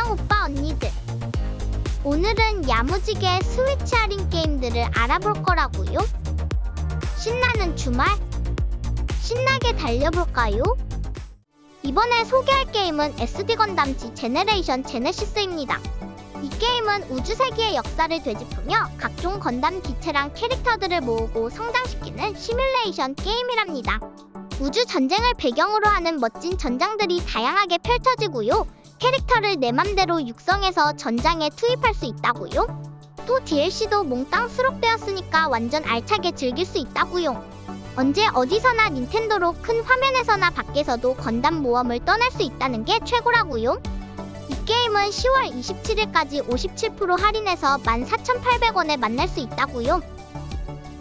안녕 오빠 언니들. 오늘은 야무지게 스위치 할인 게임들을 알아볼 거라고요. 신나는 주말 신나게 달려볼까요? 이번에 소개할 게임은 SD 건담 G 제네레이션 제네시스입니다. 이 게임은 우주세계의 역사를 되짚으며 각종 건담 기체랑 캐릭터들을 모으고 성장시키는 시뮬레이션 게임이랍니다. 우주 전쟁을 배경으로 하는 멋진 전장들이 다양하게 펼쳐지고요. 캐릭터를 내 맘대로 육성해서 전장에 투입할 수 있다고요. 또 DLC도 몽땅 수록되었으니까 완전 알차게 즐길 수 있다고요. 언제 어디서나 닌텐도로 큰 화면에서나 밖에서도 건담 모험을 떠날 수 있다는 게 최고라고요. 이 게임은 10월 27일까지 57% 할인해서 14,800원에 만날 수 있다고요.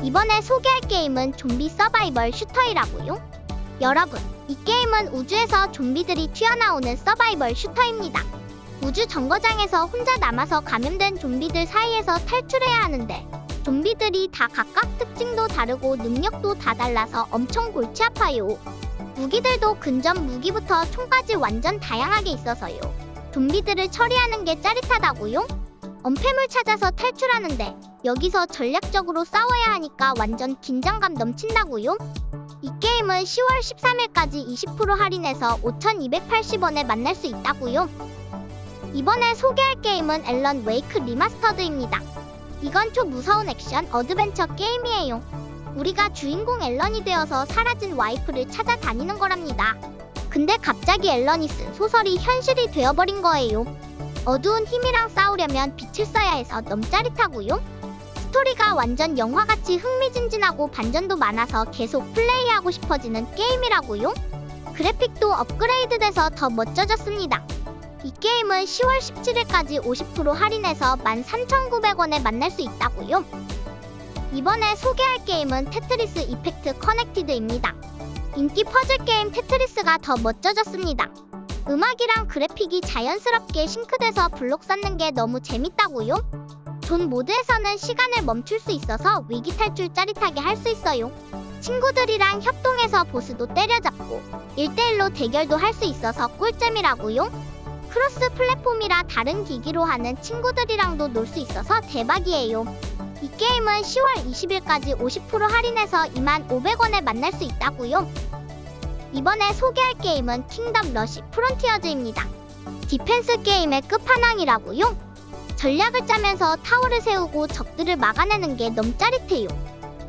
이번에 소개할 게임은 좀비 서바이벌 슈터이라고요. 여러분, 이 게임은 우주에서 좀비들이 튀어나오는 서바이벌 슈터입니다. 우주 정거장에서 혼자 남아서 감염된 좀비들 사이에서 탈출해야 하는데 좀비들이 다 각각 특징도 다르고 능력도 다 달라서 엄청 골치 아파요. 무기들도 근접 무기부터 총까지 완전 다양하게 있어서요. 좀비들을 처리하는 게 짜릿하다고요? 엄폐물 찾아서 탈출하는데 여기서 전략적으로 싸워야 하니까 완전 긴장감 넘친다고요? 이 게임은 10월 13일까지 20% 할인해서 5,280원에 만날 수 있다고요. 이번에 소개할 게임은 앨런 웨이크 리마스터드입니다. 이건 초무서운 액션 어드벤처 게임이에요. 우리가 주인공 앨런이 되어서 사라진 와이프를 찾아다니는 거랍니다. 근데 갑자기 앨런이 쓴 소설이 현실이 되어버린 거예요. 어두운 힘이랑 싸우려면 빛을 써야 해서 너무 짜릿하고요. 스토리가 완전 영화같이 흥미진진하고 반전도 많아서 계속 플레이하고 싶어지는 게임이라고요. 그래픽도 업그레이드돼서 더 멋져졌습니다. 이 게임은 10월 17일까지 50% 할인해서 13,900원에 만날 수 있다고요. 이번에 소개할 게임은 테트리스 이펙트 커넥티드입니다. 인기 퍼즐 게임 테트리스가 더 멋져졌습니다. 음악이랑 그래픽이 자연스럽게 싱크돼서 블록 쌓는 게 너무 재밌다고요. 존 모드에서는 시간을 멈출 수 있어서 위기 탈출 짜릿하게 할 수 있어요. 친구들이랑 협동해서 보스도 때려잡고 1대1로 대결도 할 수 있어서 꿀잼이라고요. 크로스 플랫폼이라 다른 기기로 하는 친구들이랑도 놀 수 있어서 대박이에요. 이 게임은 10월 20일까지 50% 할인해서 25,500원에 만날 수 있다고요. 이번에 소개할 게임은 킹덤 러시 프론티어즈입니다. 디펜스 게임의 끝판왕이라고요. 전략을 짜면서 타워를 세우고 적들을 막아내는 게 너무 짜릿해요.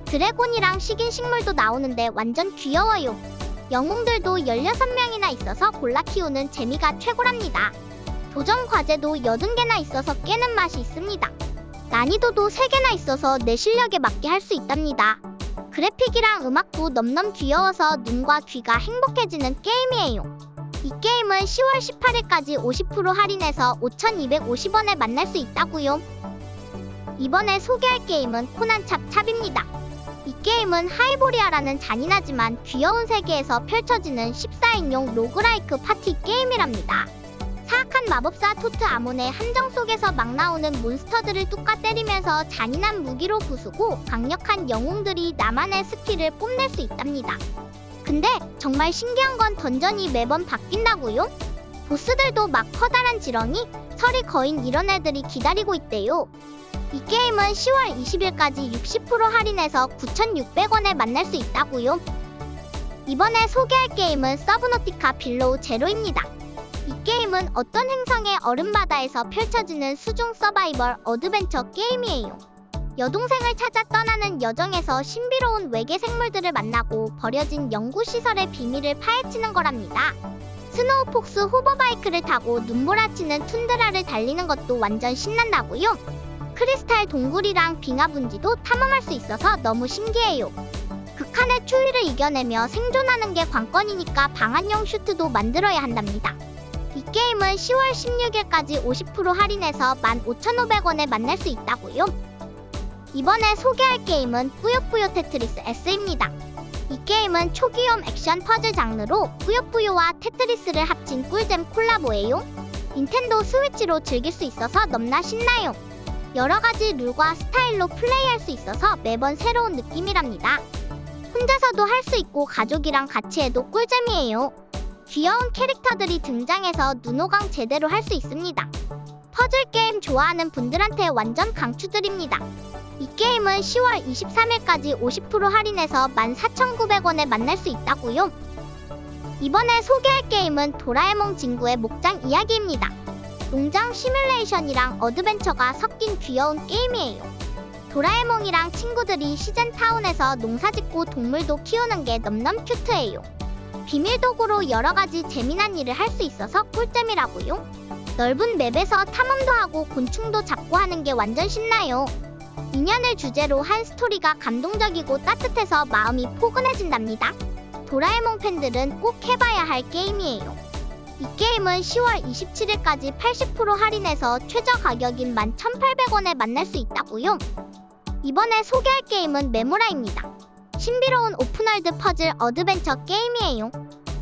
드래곤이랑 식인 식물도 나오는데 완전 귀여워요. 영웅들도 16명이나 있어서 골라 키우는 재미가 최고랍니다. 도전 과제도 80개나 있어서 깨는 맛이 있습니다. 난이도도 3개나 있어서 내 실력에 맞게 할 수 있답니다. 그래픽이랑 음악도 넘넘 귀여워서 눈과 귀가 행복해지는 게임이에요. 이 게임은 10월 18일까지 50% 할인해서 5,250원에 만날 수 있다고요. 이번에 소개할 게임은 코난 찹찹입니다. 이 게임은 하이보리아라는 잔인하지만 귀여운 세계에서 펼쳐지는 14인용 로그라이크 파티 게임이랍니다. 사악한 마법사 토트 아몬의 함정 속에서 막 나오는 몬스터들을 뚝까 때리면서 잔인한 무기로 부수고 강력한 영웅들이 나만의 스킬을 뽐낼 수 있답니다. 근데 정말 신기한 건 던전이 매번 바뀐다고요? 보스들도 막 커다란 지렁이, 서리 거인 이런 애들이 기다리고 있대요. 이 게임은 10월 20일까지 60% 할인해서 9,600원에 만날 수 있다고요. 이번에 소개할 게임은 서브노티카 빌로우 제로입니다. 이 게임은 어떤 행성의 얼음바다에서 펼쳐지는 수중 서바이벌 어드벤처 게임이에요. 여동생을 찾아 떠나는 여정에서 신비로운 외계 생물들을 만나고 버려진 연구시설의 비밀을 파헤치는 거랍니다. 스노우폭스 호버바이크를 타고 눈몰아치는 툰드라를 달리는 것도 완전 신난다고요. 크리스탈 동굴이랑 빙하 분지도 탐험할 수 있어서 너무 신기해요. 극한의 추위를 이겨내며 생존하는 게 관건이니까 방한용 슈트도 만들어야 한답니다. 이 게임은 10월 16일까지 50% 할인해서 15,500원에 만날 수 있다고요. 이번에 소개할 게임은 뿌요뿌요 테트리스 S입니다. 이 게임은 초기염 액션 퍼즐 장르로 뿌요뿌요와 테트리스를 합친 꿀잼 콜라보예요. 닌텐도 스위치로 즐길 수 있어서 넘나 신나요. 여러가지 룰과 스타일로 플레이할 수 있어서 매번 새로운 느낌이랍니다. 혼자서도 할 수 있고 가족이랑 같이 해도 꿀잼이에요. 귀여운 캐릭터들이 등장해서 눈호강 제대로 할 수 있습니다. 퍼즐 게임 좋아하는 분들한테 완전 강추드립니다. 이 게임은 10월 23일까지 50% 할인해서 14,900원에 만날 수 있다고요. 이번에 소개할 게임은 도라에몽 친구의 목장 이야기입니다. 농장 시뮬레이션이랑 어드벤처가 섞인 귀여운 게임이에요. 도라에몽이랑 친구들이 시즌타운에서 농사짓고 동물도 키우는 게 넘넘 큐트해요. 비밀도구로 여러가지 재미난 일을 할 수 있어서 꿀잼이라고요. 넓은 맵에서 탐험도 하고 곤충도 잡고 하는 게 완전 신나요. 인연을 주제로 한 스토리가 감동적이고 따뜻해서 마음이 포근해진답니다. 도라에몽 팬들은 꼭 해봐야 할 게임이에요. 이 게임은 10월 27일까지 80% 할인해서 최저 가격인 11,800원에 만날 수 있다고요. 이번에 소개할 게임은 메모라입니다. 신비로운 오픈월드 퍼즐 어드벤처 게임이에요.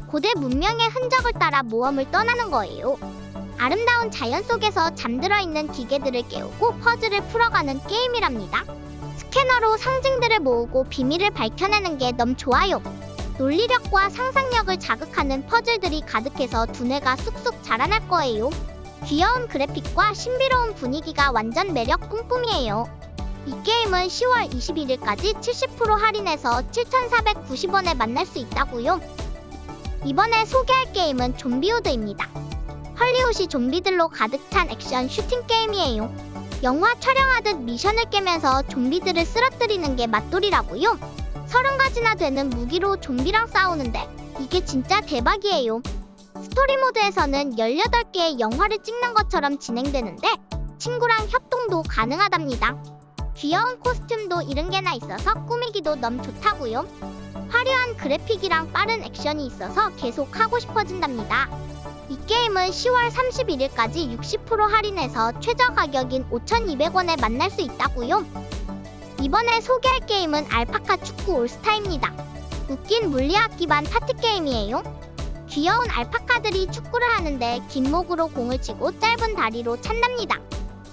고대 문명의 흔적을 따라 모험을 떠나는 거예요. 아름다운 자연 속에서 잠들어 있는 기계들을 깨우고 퍼즐을 풀어가는 게임이랍니다. 스캐너로 상징들을 모으고 비밀을 밝혀내는 게 너무 좋아요. 논리력과 상상력을 자극하는 퍼즐들이 가득해서 두뇌가 쑥쑥 자라날 거예요. 귀여운 그래픽과 신비로운 분위기가 완전 매력 뿜뿜이에요. 이 게임은 10월 21일까지 70% 할인해서 7,490원에 만날 수 있다고요. 이번에 소개할 게임은 좀비우드입니다. 헐리우드 좀비들로 가득 찬 액션 슈팅 게임이에요. 영화 촬영하듯 미션을 깨면서 좀비들을 쓰러뜨리는 게 맛돌이라고요. 30가지나 되는 무기로 좀비랑 싸우는데 이게 진짜 대박이에요. 스토리 모드에서는 18개의 영화를 찍는 것처럼 진행되는데 친구랑 협동도 가능하답니다. 귀여운 코스튬도 70개나 있어서 꾸미기도 너무 좋다고요. 화려한 그래픽이랑 빠른 액션이 있어서 계속 하고 싶어진답니다. 이 게임은 10월 31일까지 60% 할인해서 최저 가격인 5,200원에 만날 수 있다고요. 이번에 소개할 게임은 알파카 축구 올스타입니다. 웃긴 물리학 기반 파티 게임이에요. 귀여운 알파카들이 축구를 하는데 긴 목으로 공을 치고 짧은 다리로 찬답니다.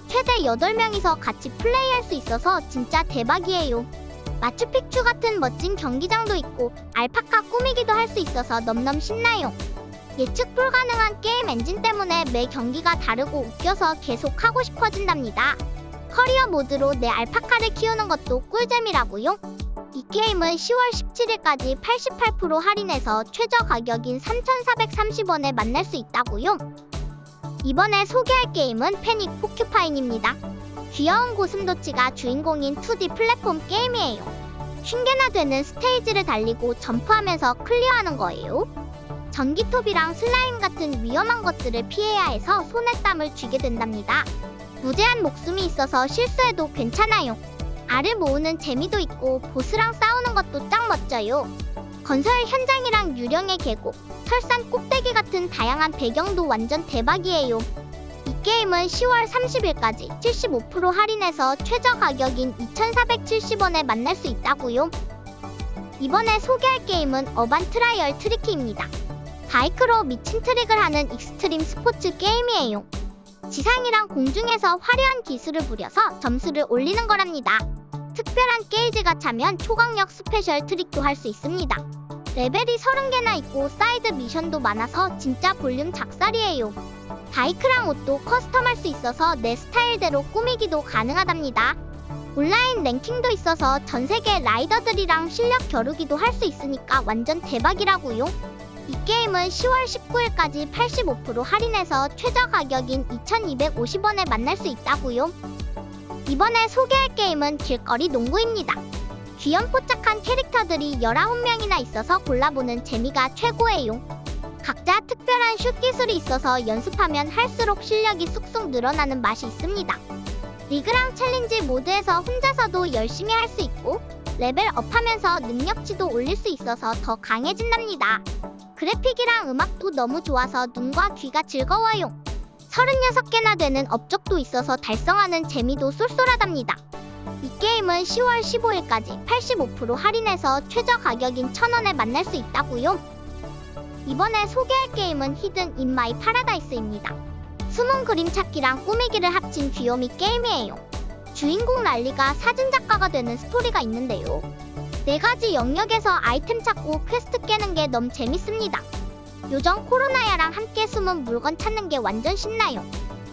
최대 8명이서 같이 플레이할 수 있어서 진짜 대박이에요. 마추픽추 같은 멋진 경기장도 있고 알파카 꾸미기도 할 수 있어서 넘넘 신나요. 예측 불가능한 게임 엔진 때문에 매 경기가 다르고 웃겨서 계속 하고 싶어진답니다. 커리어 모드로 내 알파카를 키우는 것도 꿀잼이라고요. 이 게임은 10월 17일까지 88% 할인해서 최저 가격인 3,430원에 만날 수 있다고요. 이번에 소개할 게임은 패닉 포큐파인입니다. 귀여운 고슴도치가 주인공인 2D 플랫폼 게임이에요. 50개나 되는 스테이지를 달리고 점프하면서 클리어하는 거예요. 전기톱이랑 슬라임 같은 위험한 것들을 피해야 해서 손에 땀을 쥐게 된답니다. 무제한 목숨이 있어서 실수해도 괜찮아요. 알을 모으는 재미도 있고 보스랑 싸우는 것도 짱 멋져요. 건설 현장이랑 유령의 계곡, 설산 꼭대기 같은 다양한 배경도 완전 대박이에요. 이 게임은 10월 30일까지 75% 할인해서 최저 가격인 2,470원에 만날 수 있다고요. 이번에 소개할 게임은 어반 트라이얼 트리키입니다. 바이크로 미친 트릭을 하는 익스트림 스포츠 게임이에요. 지상이랑 공중에서 화려한 기술을 부려서 점수를 올리는 거랍니다. 특별한 게이지가 차면 초강력 스페셜 트릭도 할 수 있습니다. 레벨이 30개나 있고 사이드 미션도 많아서 진짜 볼륨 작살이에요. 바이크랑 옷도 커스텀할 수 있어서 내 스타일대로 꾸미기도 가능하답니다. 온라인 랭킹도 있어서 전세계 라이더들이랑 실력 겨루기도 할 수 있으니까 완전 대박이라고요. 이 게임은 10월 19일까지 85% 할인해서 최저 가격인 2,250원에 만날 수 있다고요. 이번에 소개할 게임은 길거리 농구입니다. 귀염뽀짝한 캐릭터들이 19명이나 있어서 골라보는 재미가 최고예요. 각자 특별한 슛 기술이 있어서 연습하면 할수록 실력이 쑥쑥 늘어나는 맛이 있습니다. 리그랑 챌린지 모드에서 혼자서도 열심히 할 수 있고 레벨업하면서 능력치도 올릴 수 있어서 더 강해진답니다. 그래픽이랑 음악도 너무 좋아서 눈과 귀가 즐거워요. 36개나 되는 업적도 있어서 달성하는 재미도 쏠쏠하답니다. 이 게임은 10월 15일까지 85% 할인해서 최저 가격인 1,000원에 만날 수 있다고요. 이번에 소개할 게임은 히든 인 마이 파라다이스입니다. 숨은 그림 찾기랑 꾸미기를 합친 귀요미 게임이에요. 주인공 랄리가 사진작가가 되는 스토리가 있는데요. 4가지 영역에서 아이템 찾고 퀘스트 깨는 게 너무 재밌습니다. 요즘 코로나야랑 함께 숨은 물건 찾는 게 완전 신나요.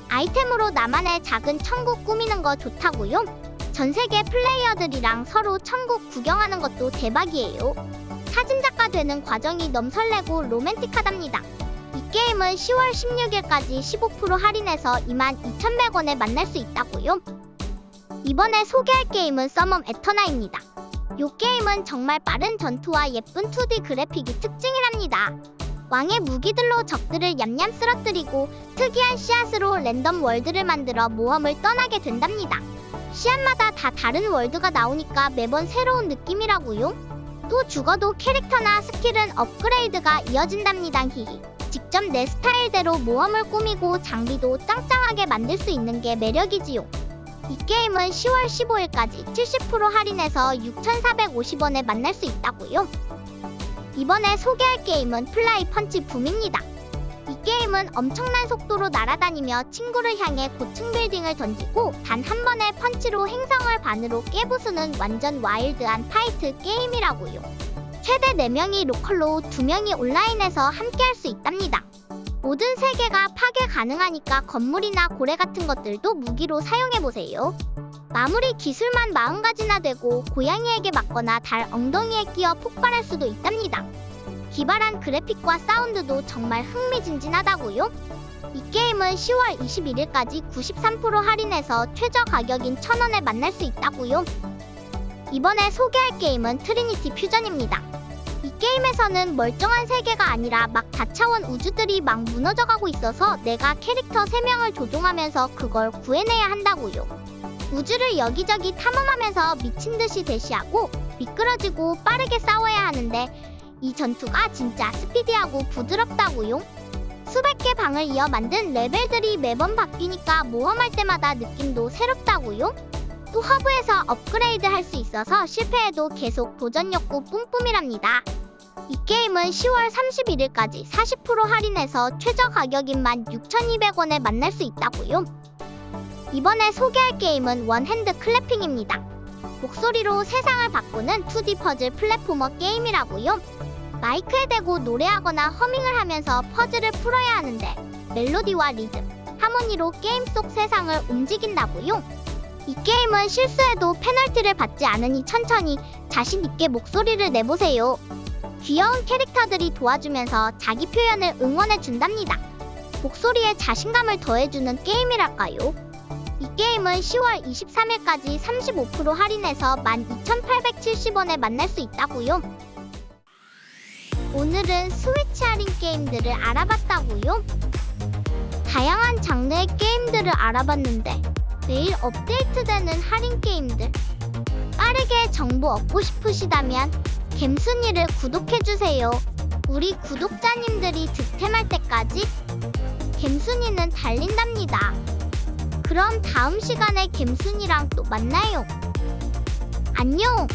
아이템으로 나만의 작은 천국 꾸미는 거 좋다고요? 전 세계 플레이어들이랑 서로 천국 구경하는 것도 대박이에요. 사진작가 되는 과정이 너무 설레고 로맨틱하답니다. 이 게임은 10월 16일까지 15% 할인해서 22,100원에 만날 수 있다고요. 이번에 소개할 게임은 서멈 에터나입니다. 이 게임은 정말 빠른 전투와 예쁜 2D 그래픽이 특징이랍니다. 왕의 무기들로 적들을 얌얌 쓰러뜨리고 특이한 씨앗으로 랜덤 월드를 만들어 모험을 떠나게 된답니다. 씨앗마다 다 다른 월드가 나오니까 매번 새로운 느낌이라고요. 또 죽어도 캐릭터나 스킬은 업그레이드가 이어진답니다. 히히. 직접 내 스타일대로 모험을 꾸미고 장비도 짱짱하게 만들 수 있는 게 매력이지요. 이 게임은 10월 15일까지 70% 할인해서 6,450원에 만날 수 있다고요. 이번에 소개할 게임은 플라이 펀치 붐입니다. 이 게임은 엄청난 속도로 날아다니며 친구를 향해 고층 빌딩을 던지고 단 한 번의 펀치로 행성을 반으로 깨부수는 완전 와일드한 파이트 게임이라고요. 최대 4명이 로컬로 2명이 온라인에서 함께할 수 있답니다. 모든 세계가 파괴 가능하니까 건물이나 고래 같은 것들도 무기로 사용해보세요. 마무리 기술만 40가지나 되고 고양이에게 맞거나 달 엉덩이에 끼어 폭발할 수도 있답니다. 기발한 그래픽과 사운드도 정말 흥미진진하다고요? 이 게임은 10월 21일까지 93% 할인해서 최저 가격인 1,000원에 만날 수 있다고요. 이번에 소개할 게임은 트리니티 퓨전입니다. 이 게임에서는 멀쩡한 세계가 아니라 막 다차원 우주들이 막 무너져가고 있어서 내가 캐릭터 3명을 조종하면서 그걸 구해내야 한다고요. 우주를 여기저기 탐험하면서 미친듯이 대시하고 미끄러지고 빠르게 싸워야 하는데 이 전투가 진짜 스피디하고 부드럽다고요. 수백 개 방을 이어 만든 레벨들이 매번 바뀌니까 모험할 때마다 느낌도 새롭다고요. 또 허브에서 업그레이드 할 수 있어서 실패해도 계속 도전 욕구 뿜뿜이랍니다. 이 게임은 10월 31일까지 40% 할인해서 최저 가격인 16,200원에 만날 수 있다고요. 이번에 소개할 게임은 원핸드 클래핑입니다. 목소리로 세상을 바꾸는 2D 퍼즐 플랫포머 게임이라고요. 마이크에 대고 노래하거나 허밍을 하면서 퍼즐을 풀어야 하는데 멜로디와 리듬, 하모니로 게임 속 세상을 움직인다고요. 이 게임은 실수해도 페널티를 받지 않으니 천천히 자신 있게 목소리를 내보세요. 귀여운 캐릭터들이 도와주면서 자기 표현을 응원해준답니다. 목소리에 자신감을 더해주는 게임이랄까요? 이 게임은 10월 23일까지 35% 할인해서 12,870원에 만날 수 있다고요. 오늘은 스위치 할인 게임들을 알아봤다고요. 다양한 장르의 게임들을 알아봤는데 매일 업데이트되는 할인 게임들 빠르게 정보 얻고 싶으시다면 갬순이를 구독해주세요. 우리 구독자님들이 득템할 때까지 갬순이는 달린답니다. 그럼 다음 시간에 갬순이랑 또 만나요. 안녕!